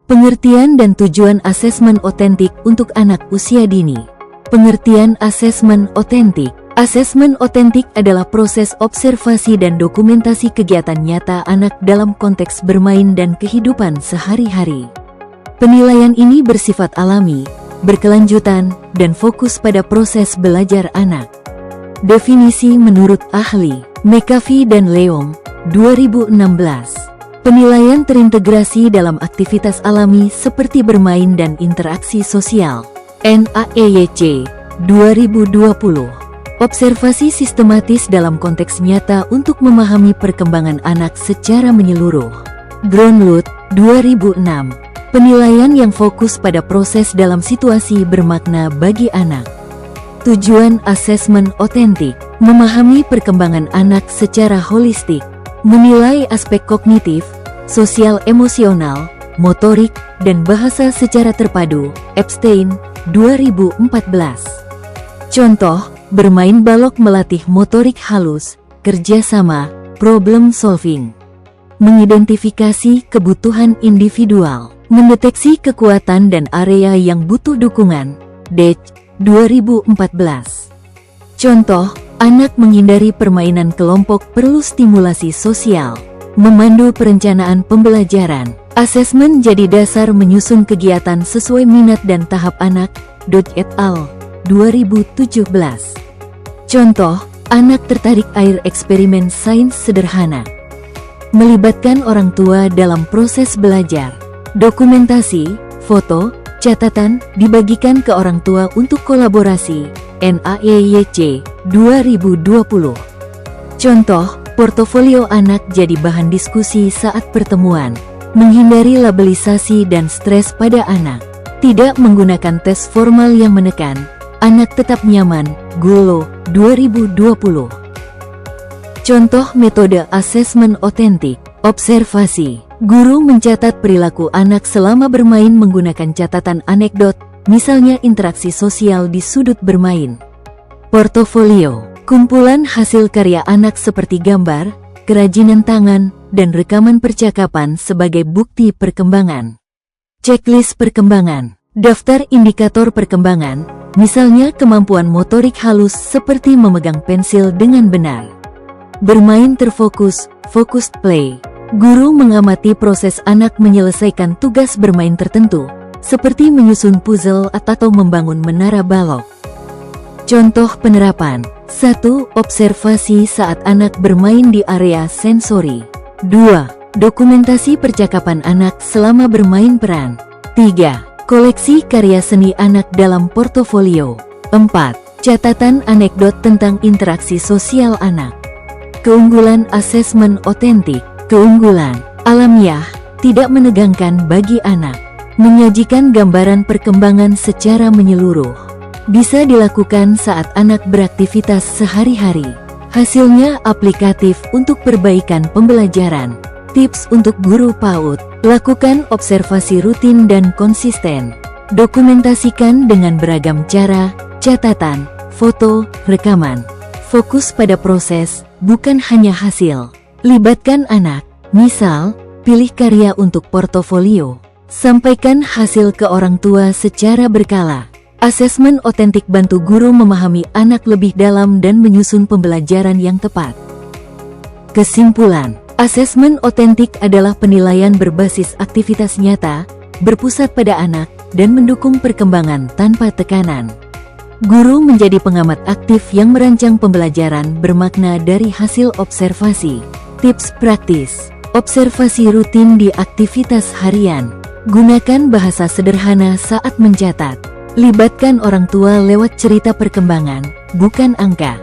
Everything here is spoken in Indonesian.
Pengertian dan tujuan asesmen otentik untuk anak usia dini. Pengertian asesmen otentik. Asesmen otentik adalah proses observasi dan dokumentasi kegiatan nyata anak dalam konteks bermain dan kehidupan sehari-hari. Penilaian ini bersifat alami, berkelanjutan, dan fokus pada proses belajar anak. Definisi menurut ahli McAfee dan Leong, 2016. Penilaian terintegrasi dalam aktivitas alami seperti bermain dan interaksi sosial. NAEYC, 2020. Observasi sistematis dalam konteks nyata untuk memahami perkembangan anak secara menyeluruh. Brownwood, 2006. Penilaian yang fokus pada proses dalam situasi bermakna bagi anak. Tujuan asesmen otentik, memahami perkembangan anak secara holistik, menilai aspek kognitif, sosial emosional, motorik, dan bahasa secara terpadu. Epstein, 2014. Contoh, bermain balok melatih motorik halus, kerjasama, problem solving. Mengidentifikasi kebutuhan individual, mendeteksi kekuatan dan area yang butuh dukungan. Dech, 2014. Contoh, anak menghindari permainan kelompok perlu stimulasi sosial. Memandu perencanaan pembelajaran. Asesmen jadi dasar menyusun kegiatan sesuai minat dan tahap anak. Dodge et al. 2017. Contoh, anak tertarik air eksperimen sains sederhana. Melibatkan orang tua dalam proses belajar. Dokumentasi, foto, catatan dibagikan ke orang tua untuk kolaborasi. NAEYC, 2020. Contoh, portofolio anak jadi bahan diskusi saat pertemuan. Menghindari labelisasi dan stres pada anak. Tidak menggunakan tes formal yang menekan. Anak tetap nyaman. Gullo, 2020. Contoh metode asesmen otentik. Observasi. Guru mencatat perilaku anak selama bermain menggunakan catatan anekdot, misalnya interaksi sosial di sudut bermain. Portofolio. Kumpulan hasil karya anak seperti gambar, kerajinan tangan, dan rekaman percakapan sebagai bukti perkembangan. Checklist perkembangan. Daftar indikator perkembangan, misalnya kemampuan motorik halus seperti memegang pensil dengan benar. Bermain terfokus, focused play. Guru mengamati proses anak menyelesaikan tugas bermain tertentu, seperti menyusun puzzle atau membangun menara balok. Contoh penerapan. 1. Observasi saat anak bermain di area sensori. 2. Dokumentasi percakapan anak selama bermain peran. 3. Koleksi karya seni anak dalam portofolio. 4. Catatan anekdot tentang interaksi sosial anak. Keunggulan asesmen otentik. Keunggulan alamiah, tidak menegangkan bagi anak. Menyajikan gambaran perkembangan secara menyeluruh. Bisa dilakukan saat anak beraktivitas sehari-hari. Hasilnya aplikatif untuk perbaikan pembelajaran. Tips untuk guru PAUD. Lakukan observasi rutin dan konsisten. Dokumentasikan dengan beragam cara, catatan, foto, rekaman. Fokus pada proses, bukan hanya hasil. Libatkan anak. Misal, pilih karya untuk portofolio. Sampaikan hasil ke orang tua secara berkala. Asesmen otentik bantu guru memahami anak lebih dalam dan menyusun pembelajaran yang tepat. Kesimpulan, asesmen otentik adalah penilaian berbasis aktivitas nyata, berpusat pada anak, dan mendukung perkembangan tanpa tekanan. Guru menjadi pengamat aktif yang merancang pembelajaran bermakna dari hasil observasi. Tips praktis, observasi rutin di aktivitas harian. Gunakan bahasa sederhana saat mencatat. Libatkan orang tua lewat cerita perkembangan, bukan angka.